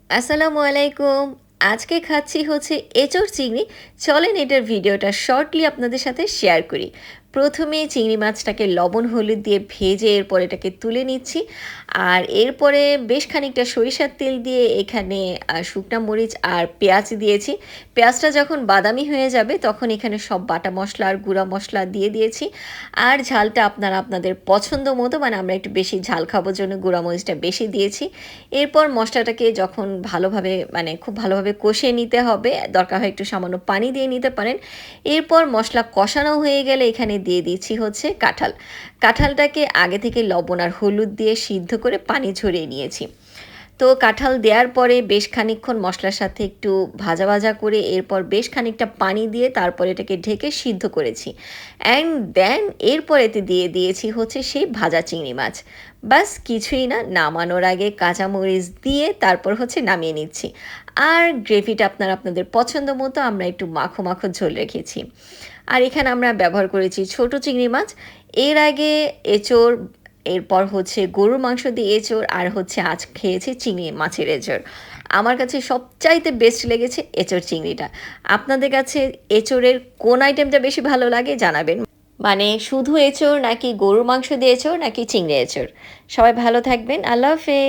আসসালামু আলাইকুম। আজকে খাচ্ছি হচ্ছে এঁচোড় চিংড়ি। চলেন এটার ভিডিওটা শর্টলি আপনাদের সাথে শেয়ার করি। প্রথমে চিংড়ি মাছটাকে লবণ হলুদ দিয়ে ভেজে এরপর এটাকে তুলে নিচ্ছি। আর এরপরে বেশ খানিকটা সরিষার তেল দিয়ে এখানে শুকনা মরিচ আর পেঁয়াজ দিয়েছি। পেঁয়াজটা যখন বাদামি হয়ে যাবে তখন এখানে সব বাটা মশলা আর গুঁড়া মশলা দিয়ে দিয়েছি। আর ঝালটা আপনারা আপনাদের পছন্দ মতো, মানে আমরা একটু বেশি ঝাল খাবার জন্য গুঁড়া মরিচটা বেশি দিয়েছি। এরপর মশলাটাকে যখন ভালোভাবে, মানে খুব ভালোভাবে কষিয়ে নিতে হবে, দরকার হয় একটু সামান্য পানি দিয়ে নিতে পারেন। এরপর মশলা কষানো হয়ে গেলে এখানে দিয়ে দিচ্ছি হচ্ছে কাঁঠালটাকে আগে থেকে লবণ আর হলুদ দিয়ে সিদ্ধ করে পানি ঝরিয়ে নিয়েছি। তো কাঁঠাল দেওয়ার পরে বেশ খানিকক্ষণ মশলার সাথে একটু ভাজা ভাজা করে এরপর বেশ খানিকটা পানি দিয়ে তারপর এটাকে ঢেকে সিদ্ধ করেছি। অ্যান্ড দেন এরপর এতে দিয়ে দিয়েছি হচ্ছে সেই ভাজা চিংড়ি মাছ। বাস কিছুই না, নামানোর আগে কাঁচামরিচ দিয়ে তারপর হচ্ছে নামিয়ে নিচ্ছি। আর গ্রেভিটা আপনারা আপনাদের পছন্দ মতো, আমরা একটু মাখো মাখো ঝোল রেখেছি। আর এখানে আমরা ব্যবহার করেছি ছোট চিংড়ি মাছ। এর আগে এঁচোড়, এরপর হচ্ছে গরুর মাংস দিয়ে এঁচোড়, আর হচ্ছে আজ খেয়েছি চিংড়ি মাছের এঁচোড়। আমার কাছে সবচাইতে বেস্ট লেগেছে এঁচোড় চিংড়িটা। আপনাদের কাছে এঁচোড়ের কোন আইটেমটা বেশি ভালো লাগে জানাবেন। মানে শুধু এঁচোড় নাকি গরুর মাংস দিয়ে এঁচোড় নাকি চিংড়ি এঁচোড়। সবাই ভালো থাকবেন, আল্লাহ হাফেজ।